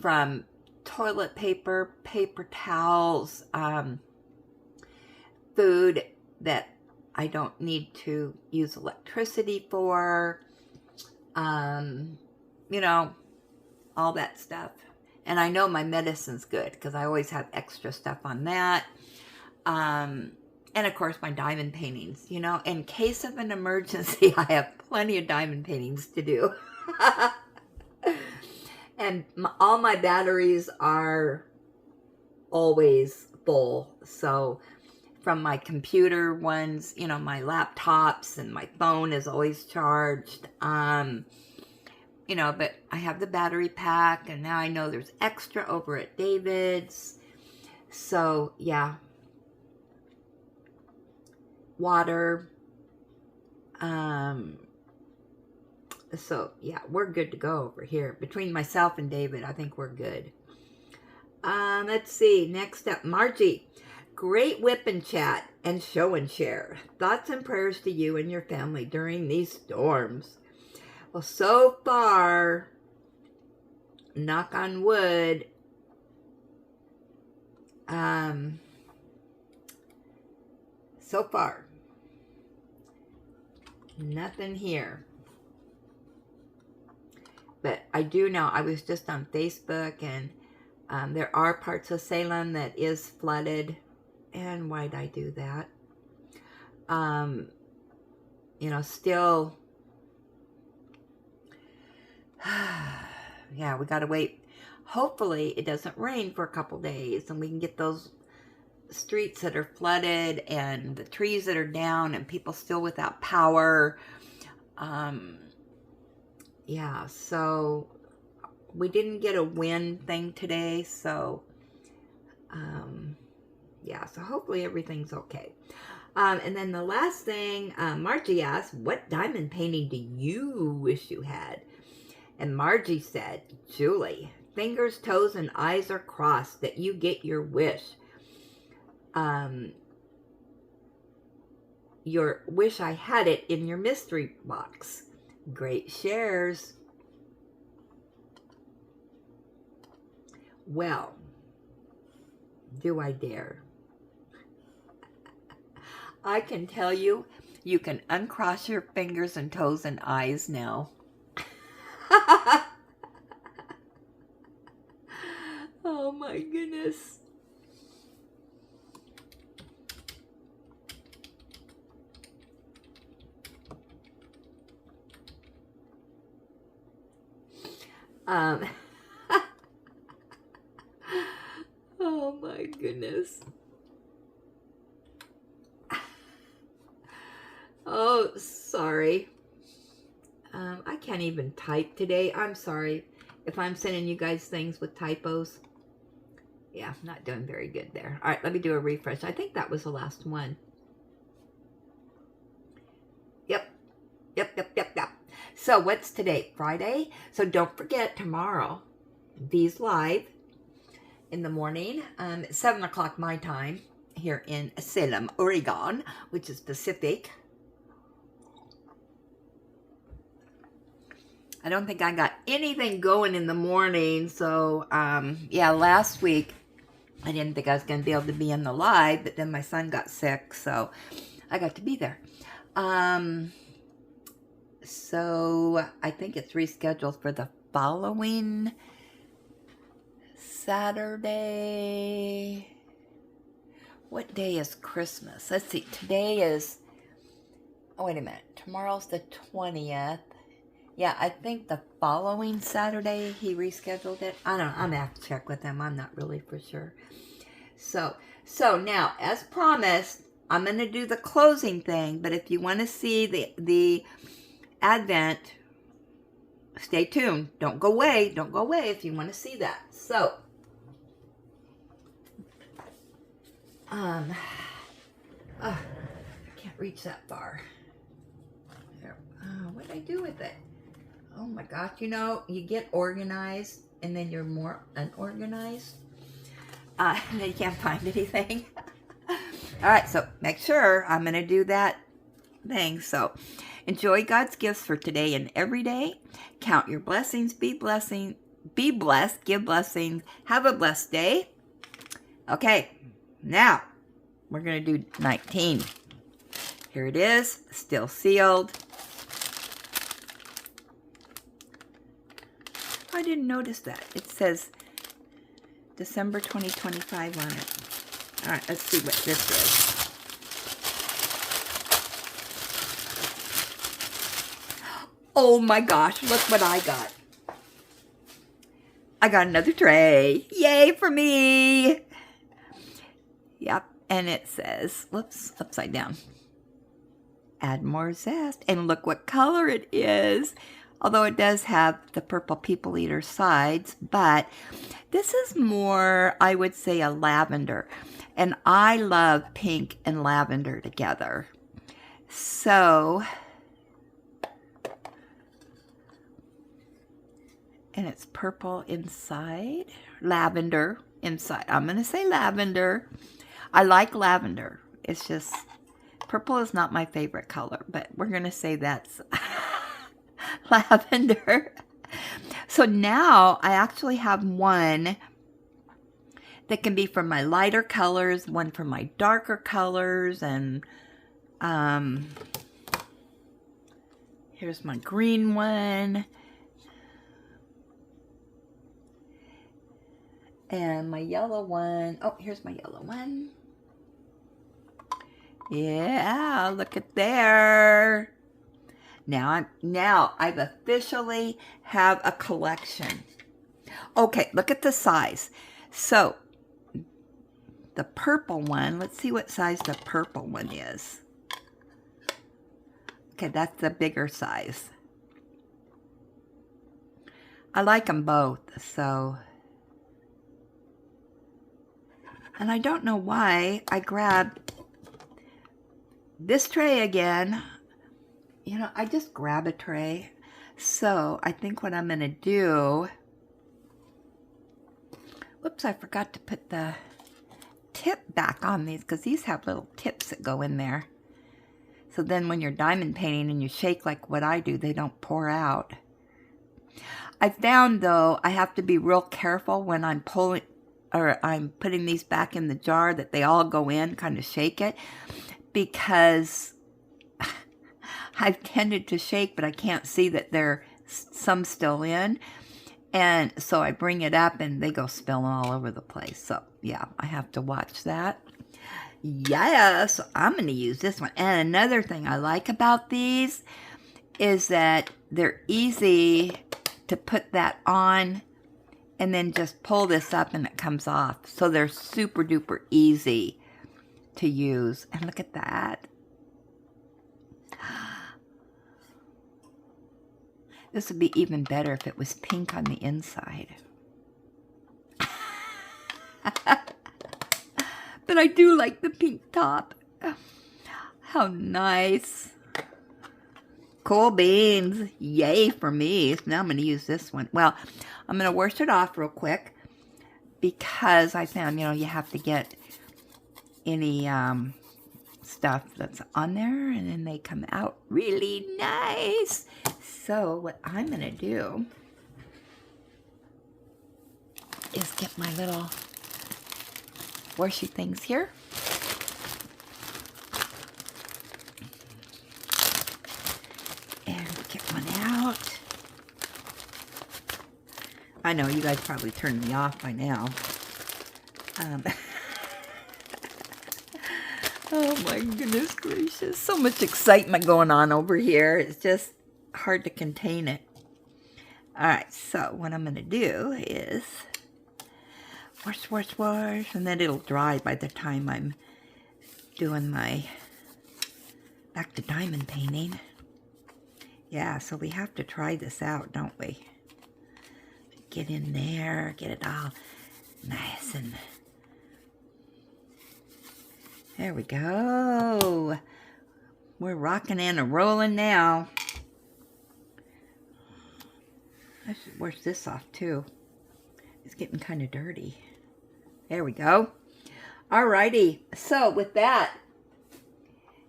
From toilet paper, paper towels, food that I don't need to use electricity for, you know, all that stuff. And I know my medicine's good because I always have extra stuff on that. And of course my diamond paintings, you know, in case of an emergency, I have plenty of diamond paintings to do. And all my batteries are always full. So from my computer ones, you know, my laptops and my phone is always charged. You know, but I have the battery pack, and now I know there's extra over at David's. So yeah. Water. So yeah, we're good to go over here. Between myself and David, I think we're good. Let's see. Next up, Margie. Great Wip Chat and show and share. Thoughts and prayers to you and your family during these storms. Well, so far, knock on wood, so far, nothing here. But I do know, I was just on Facebook, and there are parts of Salem that is flooded. And why'd I do that? You know, still, yeah, we got to wait. Hopefully it doesn't rain for a couple days, and we can get those streets that are flooded and the trees that are down and people still without power. Yeah, so we didn't get a wind thing today, so yeah, so hopefully everything's okay. And then the last thing, Margie asked, what diamond painting do you wish you had? And Margie said, Julie, fingers, toes, and eyes are crossed that you get your wish. Your wish I had it in your mystery box. Great shares. Well, do I dare? I can tell you, you can uncross your fingers and toes and eyes now. Oh my goodness. Oh my goodness. Oh, sorry. can't even type today. I'm sorry if I'm sending you guys things with typos. Yeah, not doing very good there. All right, let me do a refresh. I think that was the last one. Yep. So what's today? Friday? So don't forget tomorrow, V's Live in the morning, 7 o'clock my time here in Salem, Oregon, which is Pacific. I don't think I got anything going in the morning. So, yeah, last week I didn't think I was going to be able to be in the live, but then my son got sick, so I got to be there. So I think it's rescheduled for the following Saturday. What day is Christmas? Let's see. Today is, oh, wait a minute. Tomorrow's the 20th. Yeah, I think the following Saturday he rescheduled it. I don't know. I'm going to have to check with him. I'm not really for sure. So now, as promised, I'm going to do the closing thing. But if you want to see the Advent, stay tuned. Don't go away. Don't go away if you want to see that. So, I can't reach that far. There. What did I do with it? Oh my gosh, you know, you get organized and then you're more unorganized. And then you can't find anything. All right, so make sure I'm going to do that thing. So enjoy God's gifts for today and every day. Count your blessings. Be blessed. Give blessings. Have a blessed day. Okay, now we're going to do 19. Here it is, still sealed. I didn't notice that. It says December 2025 on it. All right, let's see what this is. Oh my gosh, look what I got. I got another tray. Yay for me. Yep, and it says, whoops, upside down. Add more zest. And look what color it is. Although it does have the purple people eater sides, but this is more, I would say, a lavender. And I love pink and lavender together. So, and it's purple inside, lavender inside. I'm going to say lavender. I like lavender. It's just, purple is not my favorite color, but we're going to say that's lavender. So now I actually have one that can be for my lighter colors, one for my darker colors, and here's my green one, and my yellow one. Oh, here's my yellow one. Yeah, look at there. Now I've officially have a collection. Okay, look at the size. So the purple one, let's see what size the purple one is. Okay, that's the bigger size. I like them both, so. And I don't know why I grabbed this tray again. You know, I just grab a tray. So I think what I'm going to do, whoops, I forgot to put the tip back on these because these have little tips that go in there. So then when you're diamond painting and you shake like what I do, they don't pour out. I found though, I have to be real careful when I'm pulling or I'm putting these back in the jar that they all go in, kind of shake it, because I've tended to shake, but I can't see that there's some still in. And so I bring it up and they go spilling all over the place. So yeah, I have to watch that. Yes, I'm going to use this one. And another thing I like about these is that they're easy to put that on and then just pull this up and it comes off. So they're super duper easy to use. And look at that. This would be even better if it was pink on the inside. But I do like the pink top. How nice. Cool beans. Yay for me. Now I'm going to use this one. Well, I'm going to wash it off real quick because I found, you have to get any stuff that's on there and then they come out really nice. So what I'm going to do is get my little washy things here. And get one out. I know you guys probably turned me off by now. Oh my goodness gracious. So much excitement going on over here. It's just hard to contain it. Alright, so what I'm going to do is wash, wash, wash, and then it'll dry by the time I'm doing my back to diamond painting. Yeah, so we have to try this out, don't we? Get in there, get it all nice and... There we go. We're rocking and rolling now. I should wash this off too. It's getting kind of dirty. There we go. Alrighty. So with that,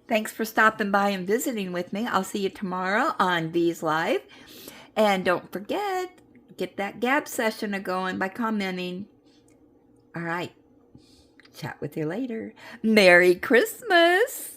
thanks for stopping by and visiting with me. I'll see you tomorrow on Bees Live. And don't forget, get that gab session going by commenting. Alright. Chat with you later. Merry Christmas!